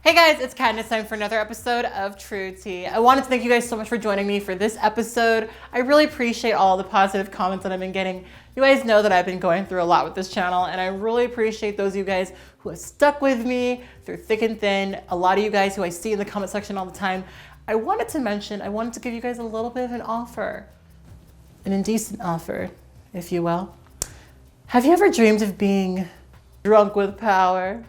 Hey guys, it's Kat and it's time for another episode of True Tea. I wanted to thank you guys so much for joining me for this episode. I really appreciate all the positive comments that I've been getting. You guys know that I've been going through a lot with this channel, and I really appreciate those of you guys who have stuck with me through thick and thin. A lot of you guys who I see in the comment section all the time. I wanted to give you guys a little bit of an offer, an indecent offer, if you will. Have you ever dreamed of being drunk with power?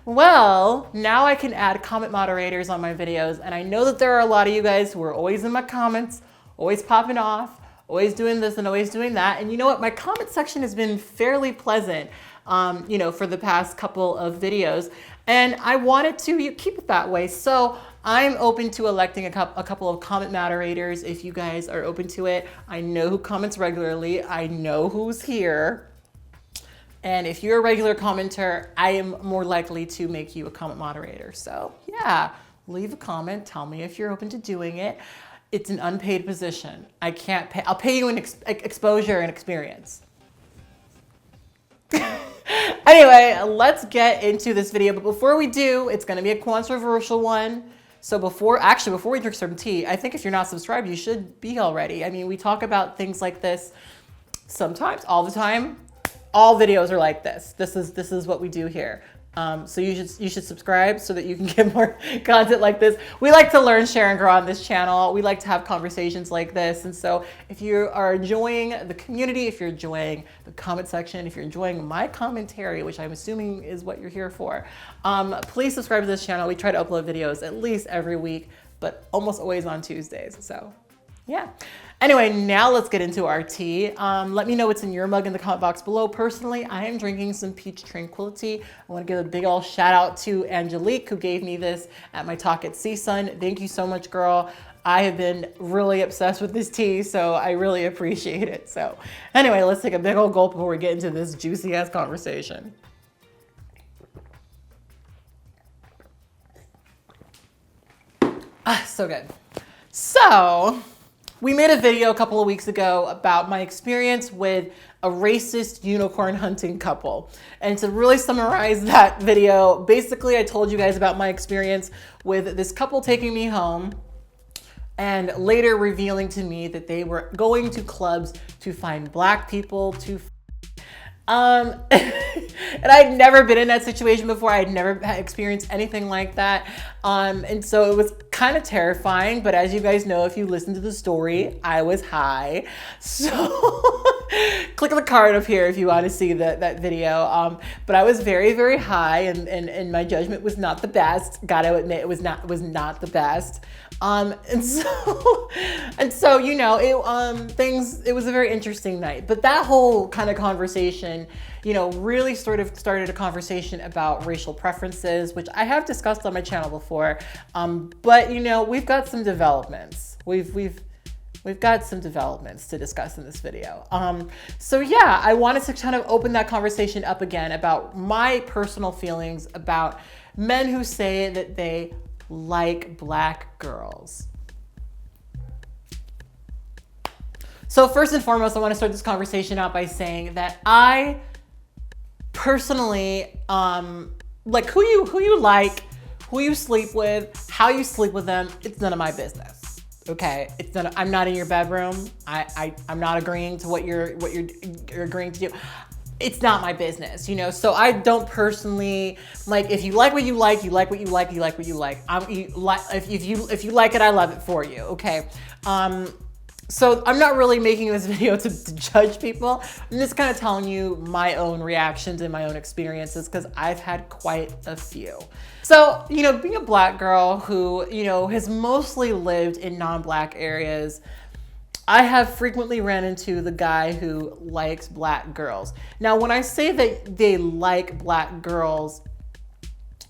Well, now I can add comment moderators on my videos, and I know that there are a lot of you guys who are always in my comments, always popping off, always doing this and always doing that. And you know what? My comment section has been fairly pleasant, for the past couple of videos, and I wanted to keep it that way. So I'm open to electing a couple of comment moderators if you guys are open to it. I know who comments regularly. I know who's here. And if you're a regular commenter, I am more likely to make you a comment moderator. So yeah, leave a comment. Tell me if you're open to doing it. It's an unpaid position. I can't pay. I'll pay you in exposure and experience. Anyway, let's get into this video. But before we do, it's going to be a controversial one. So before we drink some tea, I think if you're not subscribed, you should be already. I mean, we talk about things like this sometimes, all the time. All videos are like this. This is what we do here. So you should subscribe so that you can get more content like this. We like to learn, share, and grow on this channel. We like to have conversations like this. And so if you are enjoying the community, if you're enjoying the comment section, if you're enjoying my commentary, which I'm assuming is what you're here for, please subscribe to this channel. We try to upload videos at least every week, but almost always on Tuesdays. So yeah. Anyway, now let's get into our tea. Let me know what's in your mug in the comment box below. Personally, I am drinking some Peach Tranquility. I want to give a big old shout out to Angelique, who gave me this at my talk at CSUN. Thank you so much, girl. I have been really obsessed with this tea, so I really appreciate it. So anyway, let's take a big old gulp before we get into this juicy ass conversation. So good. So we made a video a couple of weeks ago about my experience with a racist unicorn hunting couple. And to really summarize that video, basically I told you guys about my experience with this couple taking me home and later revealing to me that they were going to clubs to find Black people to and I'd never been in that situation before. I'd never experienced anything like that. And so it was kind of terrifying, but as you guys know, if you listen to the story, I was high. So click on the card up here if you want to see that video. But I was very, very high, and my judgment was not the best. Gotta admit, it was not the best. And so, you know, it was a very interesting night, but that whole kind of conversation, you know, really sort of started a conversation about racial preferences, which I have discussed on my channel before. But you know, we've got some developments. We've got some developments to discuss in this video. So yeah, I wanted to kind of open that conversation up again about my personal feelings about men who say that they like Black girls. So first and foremost, I want to start this conversation out by saying that I personally, like who you like, who you sleep with, how you sleep with them, it's none of my business. Okay, I'm not in your bedroom. I'm not agreeing to what you're agreeing to do. It's not my business, you know? So I don't personally, like, if you like what you like, you like what you like, you like what you like. If you like it, I love it for you, okay? So I'm not really making this video to judge people. I'm just kind of telling you my own reactions and my own experiences, because I've had quite a few. So, you know, being a Black girl who, you know, has mostly lived in non-Black areas, I have frequently ran into the guy who likes Black girls. Now, when I say that they like Black girls,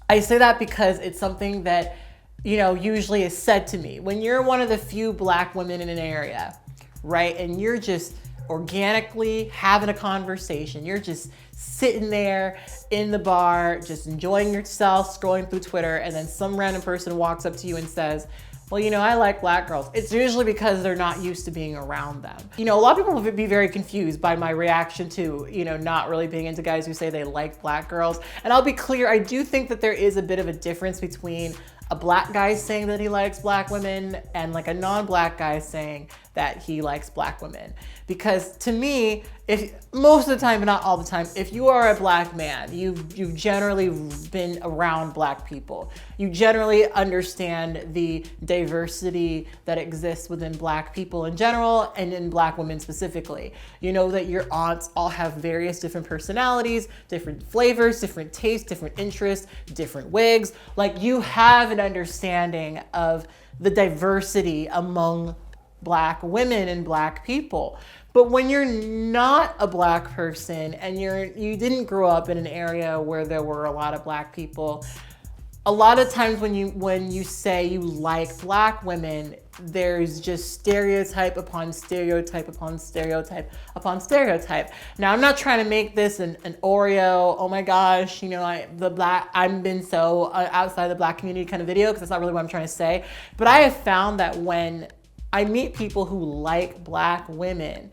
I say that because it's something that, you know, usually is said to me. When you're one of the few Black women in an area, right, and you're just organically having a conversation, you're just sitting there in the bar, just enjoying yourself, scrolling through Twitter, and then some random person walks up to you and says, well, you know, I like black girls. It's usually because they're not used to being around them. You know, a lot of people would be very confused by my reaction to, you know, not really being into guys who say they like black girls. And I'll be clear, I do think that there is a bit of a difference between a black guy saying that he likes black women and like a non-black guy saying that he likes black women. Because to me, if most of the time, but not all the time, if you are a black man, you've generally been around black people. You generally understand the diversity that exists within black people in general and in black women specifically. You know that your aunts all have various different personalities, different flavors, different tastes, different interests, different wigs. Like you have an understanding of the diversity among black women and black people. But when you're not a black person and you didn't grow up in an area where there were a lot of black people, a lot of times when you say you like black women, there's just stereotype upon stereotype upon stereotype upon stereotype. Now, I'm not trying to make this an Oreo, oh my gosh, you know, I've been so outside the black community kind of video, because that's not really what I'm trying to say. But I have found that when I meet people who like black women,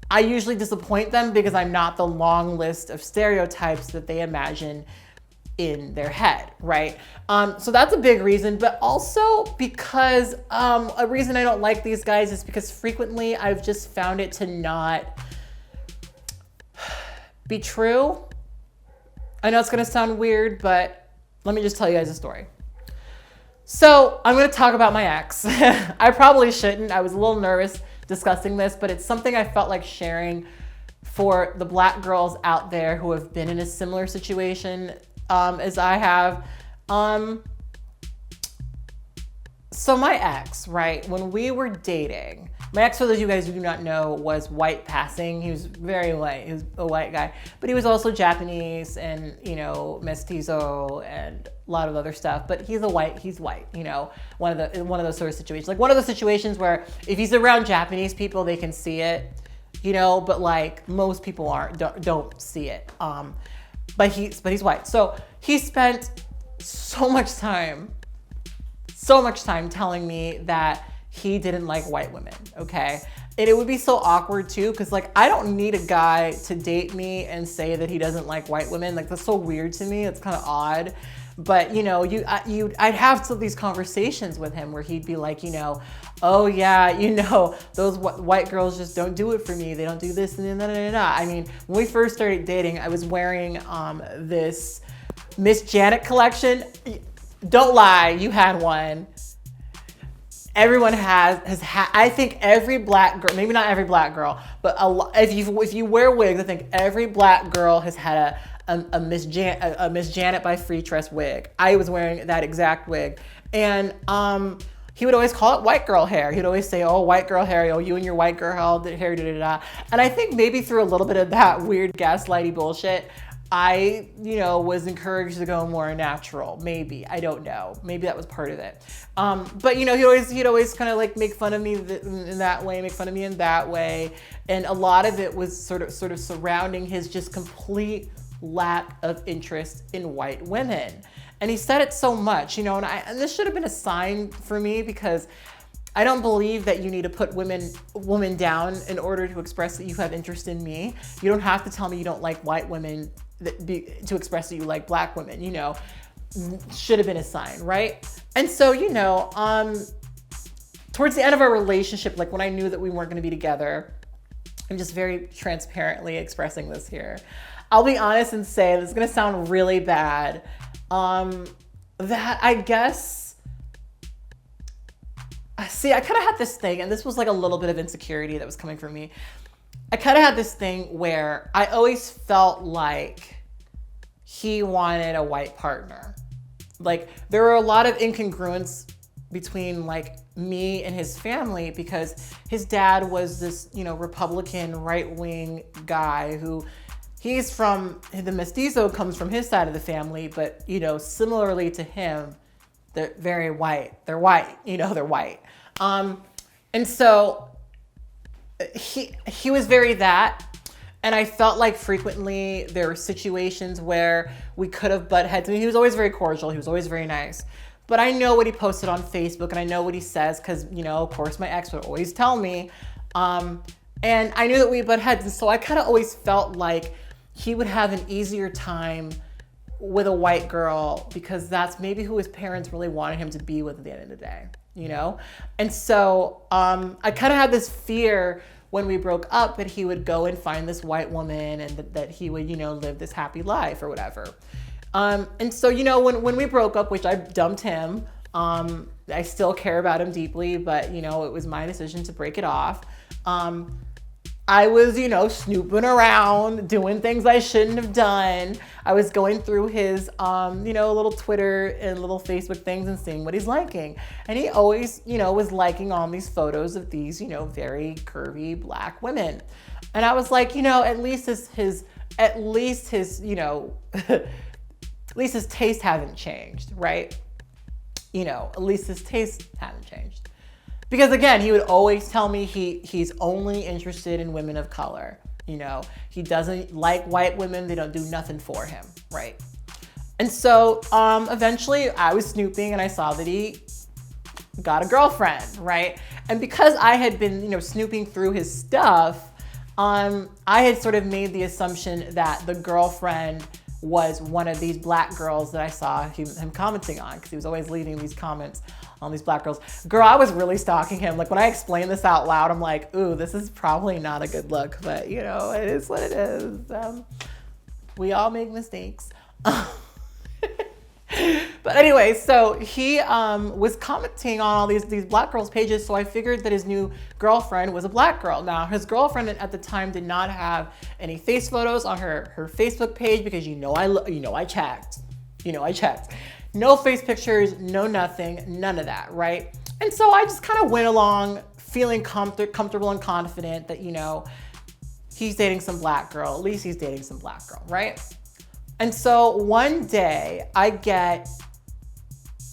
I usually disappoint them because I'm not the long list of stereotypes that they imagine in their head, right? So that's a big reason, but also because a reason I don't like these guys is because frequently I've just found it to not be true. I know it's gonna sound weird, but let me just tell you guys a story. So I'm gonna talk about my ex. I probably shouldn't. I was a little nervous discussing this, but it's something I felt like sharing for the black girls out there who have been in a similar situation as I have. So my ex, right, when we were dating, my ex, for those of you guys who do not know, was white passing. He was very white. He was a white guy, but he was also Japanese and, you know, mestizo and a lot of other stuff. But he's white, you know, one of those sort of situations. Like one of those situations where if he's around Japanese people, they can see it, you know, but like most people don't see it. But he's white. So he spent so much time telling me that he didn't like white women, okay? And it would be so awkward too, because like I don't need a guy to date me and say that he doesn't like white women. Like that's so weird to me. It's kind of odd. But you know, I'd have some of these conversations with him where he'd be like, you know, oh yeah, you know, those white girls just don't do it for me. They don't do this and that. I mean, when we first started dating, I was wearing this Miss Janet collection. Don't lie, you had one. Everyone has had. I think every black girl, maybe not every black girl, but if you wear wigs, I think every black girl has had a Miss Janet by Free Tress wig. I was wearing that exact wig, and he would always call it white girl hair. He'd always say, "Oh, white girl hair. Oh, you and your white girl hair." And I think maybe through a little bit of that weird gaslighty bullshit, I, you know, was encouraged to go more natural. Maybe, I don't know. Maybe that was part of it. But you know, he'd always kind of like make fun of me in that way, make fun of me in that way. And a lot of it was sort of surrounding his just complete lack of interest in white women. And he said it so much, you know, and this should have been a sign for me, because I don't believe that you need to put women down in order to express that you have interest in me. You don't have to tell me you don't like white women to express that you like black women, you know. Should have been a sign, right? And so, you know, towards the end of our relationship, like when I knew that we weren't going to be together, I'm just very transparently expressing this here. I'll be honest and say, this is going to sound really bad, that I guess, see, I kind of had this thing, and this was like a little bit of insecurity that was coming from me. I kind of had this thing where I always felt like he wanted a white partner. Like there were a lot of incongruence between like me and his family, because his dad was this, you know, Republican right-wing guy who he's from, the mestizo comes from his side of the family, but you know, similarly to him, they're very white. They're white, you know, they're white. And so he was very that. And I felt like frequently there were situations where we could have butt heads. I mean, he was always very cordial. He was always very nice. But I know what he posted on Facebook, and I know what he says because, you know, of course, my ex would always tell me. And I knew that we butt heads. And so I kind of always felt like he would have an easier time with a white girl because that's maybe who his parents really wanted him to be with at the end of the day, you know? And so I kind of had this fear when we broke up that he would go and find this white woman and that he would, you know, live this happy life or whatever. And so, you know, when we broke up, which I dumped him, I still care about him deeply, but, you know, it was my decision to break it off. I was, you know, snooping around, doing things I shouldn't have done. I was going through his, you know, little Twitter and little Facebook things and seeing what he's liking. And he always, you know, was liking all these photos of these, you know, very curvy black women. And I was like, you know, at least his you know, at least his taste hasn't changed, right? You know, at least his taste hasn't changed. Because again, he would always tell me he's only interested in women of color. You know, he doesn't like white women. They don't do nothing for him, right? And so eventually I was snooping and I saw that he got a girlfriend, right? And because I had been, you know, snooping through his stuff, I had sort of made the assumption that the girlfriend was one of these black girls that I saw him commenting on, because he was always leaving these comments on these black girls. Girl, I was really stalking him. Like when I explained this out loud, I'm like, ooh, this is probably not a good look, but you know, it is what it is. We all make mistakes. But anyway, so he was commenting on all these black girls' pages, so I figured that his new girlfriend was a black girl. Now, his girlfriend at the time did not have any face photos on her Facebook page because you know I checked. No face pictures, no nothing, none of that, right? And so I just kind of went along feeling comfortable and confident that, you know, he's dating some black girl. At least he's dating some black girl, right? And so one day I get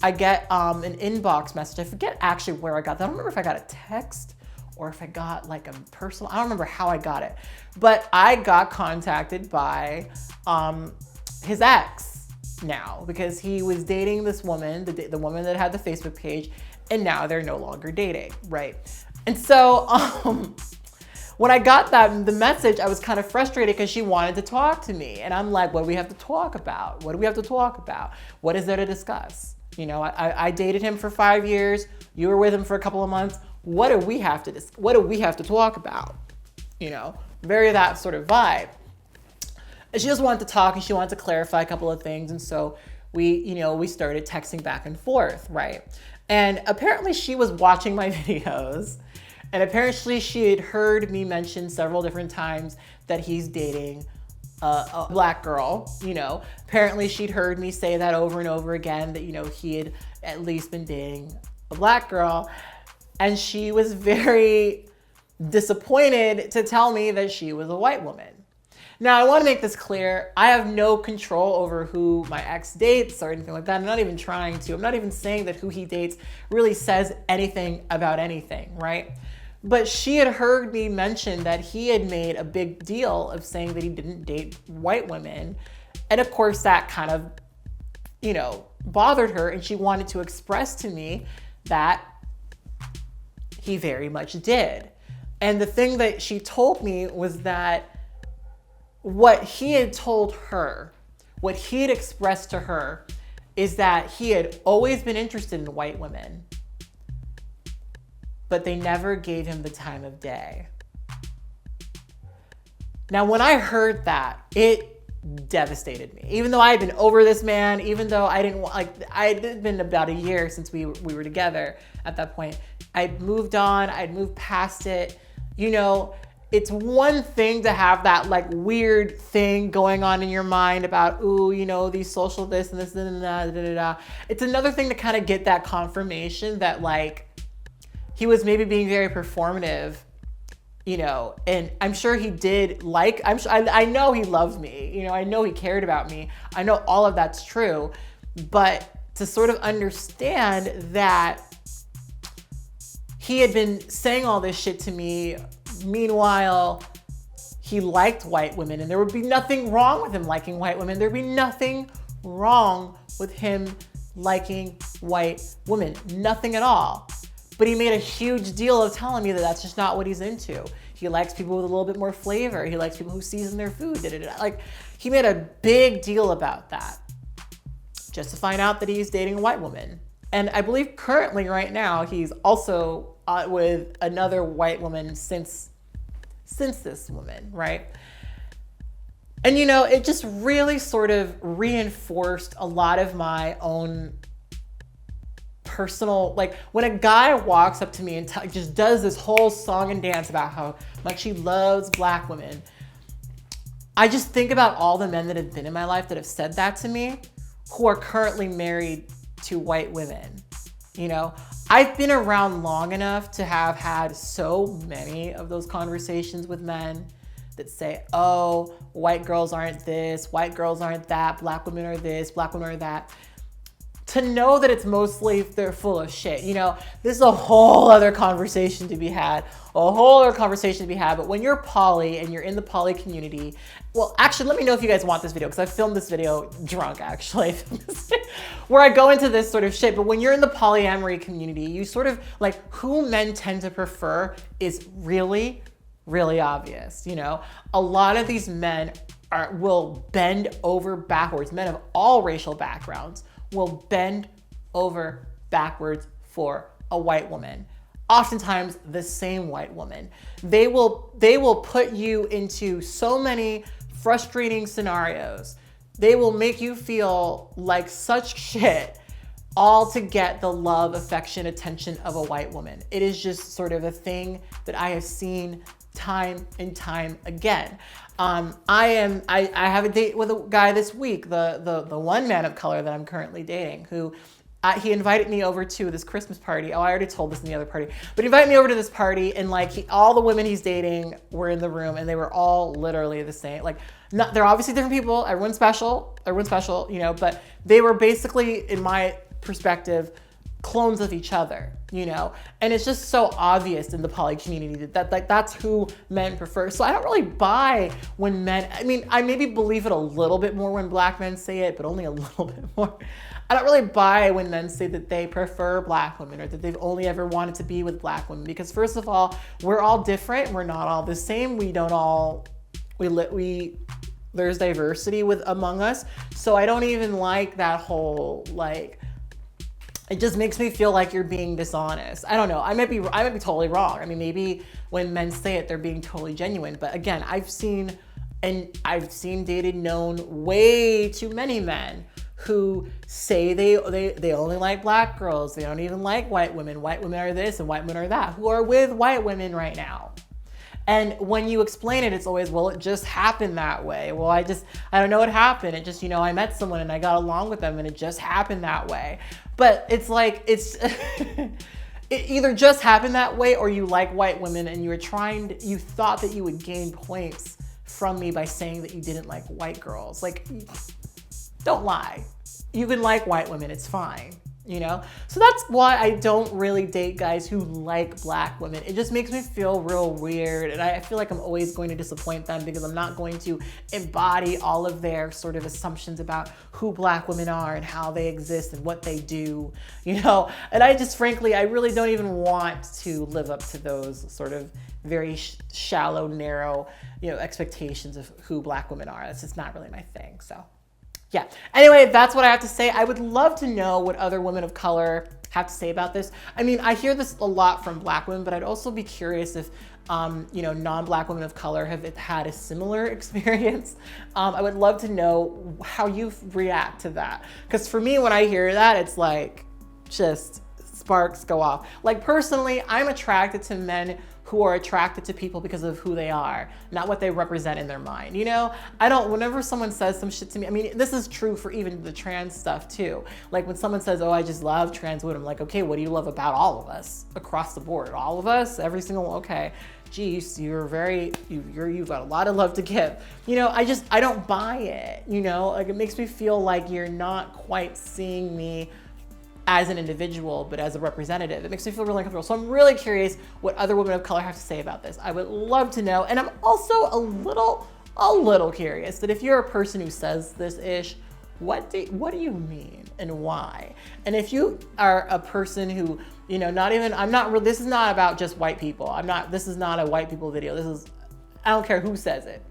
an inbox message. I forget actually where I got that. I don't remember if I got a text or if I got like a personal, I don't remember how I got it, but I got contacted by his ex now because he was dating this woman, the woman that had the Facebook page, and now they're no longer dating, right? And so when I got the message, I was kind of frustrated because she wanted to talk to me. And I'm like, what do we have to talk about? What do we have to talk about? What is there to discuss? You know, I dated him for 5 years. You were with him for a couple of months. What do we have to talk about? You know, very that sort of vibe. And she just wanted to talk and she wanted to clarify a couple of things. And so we started texting back and forth, right? And apparently she was watching my videos. And apparently she had heard me mention several different times that he's dating a black girl, you know. Apparently she'd heard me say that over and over again, that, you know, he had at least been dating a black girl. And she was very disappointed to tell me that she was a white woman. Now, I want to make this clear. I have no control over who my ex dates or anything like that. I'm not even trying to. I'm not even saying that who he dates really says anything about anything, right? But she had heard me mention that he had made a big deal of saying that he didn't date white women. And of course that kind of, you know, bothered her, and she wanted to express to me that he very much did. And the thing that she told me was that what he had told her, what he had expressed to her, is that he had always been interested in white women, but they never gave him the time of day. Now, when I heard that, it devastated me. Even though I had been over this man, even though I had been about a year since we were together at that point. I'd moved on, I'd moved past it. You know, it's one thing to have that like weird thing going on in your mind about, ooh, you know, these social this and this and that. It's another thing to kind of get that confirmation that like he was maybe being very performative, you know, and I'm sure he did I know he loved me, you know, I know he cared about me. I know all of that's true, but to sort of understand that he had been saying all this shit to me, meanwhile, he liked white women, and there would be nothing wrong with him liking white women. There'd be nothing wrong with him liking white women, nothing at all. But he made a huge deal of telling me that that's just not what he's into. He likes people with a little bit more flavor. He likes people who season their food. Like, he made a big deal about that just to find out that he's dating a white woman. And I believe currently right now, he's also with another white woman since this woman, right? And you know, it just really sort of reinforced a lot of my own personal, like when a guy walks up to me and just does this whole song and dance about how much he loves black women, I just think about all the men that have been in my life that have said that to me, who are currently married to white women. You know, I've been around long enough to have had so many of those conversations with men that say, oh, white girls aren't this, white girls aren't that, black women are this, black women are that. To know that it's mostly they're full of shit. You know, this is a whole other conversation to be had, but when you're poly and you're in the poly community, well, actually, let me know if you guys want this video, because I filmed this video drunk, actually, where I go into this sort of shit. But when you're in the polyamory community, you sort of, like, who men tend to prefer is really, really obvious. You know, a lot of these men will bend over backwards. Men of all racial backgrounds will bend over backwards for a white woman. Oftentimes the same white woman. They will put you into so many frustrating scenarios. They will make you feel like such shit, all to get the love, affection, attention of a white woman. It is just sort of a thing that I have seen time and time again. I have a date with a guy this week, the one man of color that I'm currently dating, who he invited me over to this Christmas party. Oh, I already told this in the other party, but he invited me over to this party, and like all the women he's dating were in the room, and they were all literally the same. Like, they're obviously different people. Everyone's special, you know, but they were basically, in my perspective, clones of each other, you know? And it's just so obvious in the poly community that like that's who men prefer. So I don't really buy when men, I mean, I maybe believe it a little bit more when black men say it, but only a little bit more. I don't really buy when men say that they prefer black women or that they've only ever wanted to be with black women, because first of all, we're all different. We're not all the same. We don't all, there's diversity among us. So I don't even like that whole, like, it just makes me feel like you're being dishonest. I don't know. I might be totally wrong. I mean, maybe when men say it, they're being totally genuine. But again, I've seen, dated, known way too many men who say they only like black girls. They don't even like white women. White women are this and white women are that, who are with white women right now. And when you explain it, it's always, well, it just happened that way. Well, I don't know what happened. It just, you know, I met someone and I got along with them and it just happened that way. But it's like, it either just happened that way, or you like white women and you thought that you would gain points from me by saying that you didn't like white girls. Like, don't lie. You can like white women, it's fine. You know? So that's why I don't really date guys who like black women. It just makes me feel real weird. And I feel like I'm always going to disappoint them, because I'm not going to embody all of their sort of assumptions about who black women are and how they exist and what they do, you know? And I just, frankly, I really don't even want to live up to those sort of very shallow, narrow, you know, expectations of who black women are. That's just not really my thing, so. Yeah. Anyway, that's what I have to say. I would love to know what other women of color have to say about this. I mean, I hear this a lot from black women, but I'd also be curious if, you know, non-black women of color have had a similar experience. I would love to know how you react to that. Because for me, when I hear that, it's like, just sparks go off. Like, personally, I'm attracted to men who are attracted to people because of who they are, not what they represent in their mind. You know, whenever someone says some shit to me, I mean, this is true for even the trans stuff too. Like when someone says, oh, I just love trans women, I'm like, okay, what do you love about all of us across the board? All of us, every single, okay. Geez, you've got a lot of love to give. You know, I don't buy it, you know, like it makes me feel like you're not quite seeing me as an individual, but as a representative. It makes me feel really uncomfortable. So I'm really curious what other women of color have to say about this. I would love to know. And I'm also a little curious that if you're a person who says this ish, what do you mean and why? And if you are a person who, you know, this is not about just white people. This is not a white people video. I don't care who says it.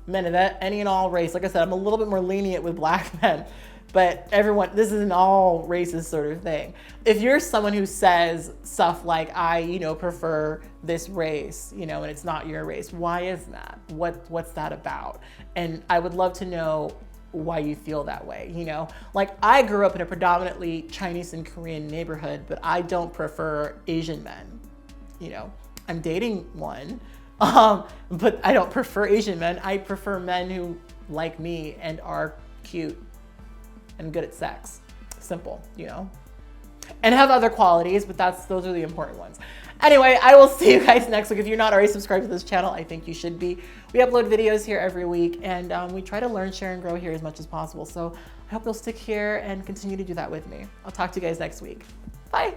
Men of any and all race. Like I said, I'm a little bit more lenient with black men, but this is an all racist sort of thing. If you're someone who says stuff like, I, you know, prefer this race, you know, and it's not your race, why is that? What's that about? And I would love to know why you feel that way, you know? Like, I grew up in a predominantly Chinese and Korean neighborhood, but I don't prefer Asian men, you know? I'm dating one, but I don't prefer Asian men. I prefer men who like me and are cute and good at sex. Simple, you know? And have other qualities, but those are the important ones. Anyway, I will see you guys next week. If you're not already subscribed to this channel, I think you should be. We upload videos here every week, and we try to learn, share, and grow here as much as possible. So I hope you'll stick here and continue to do that with me. I'll talk to you guys next week. Bye.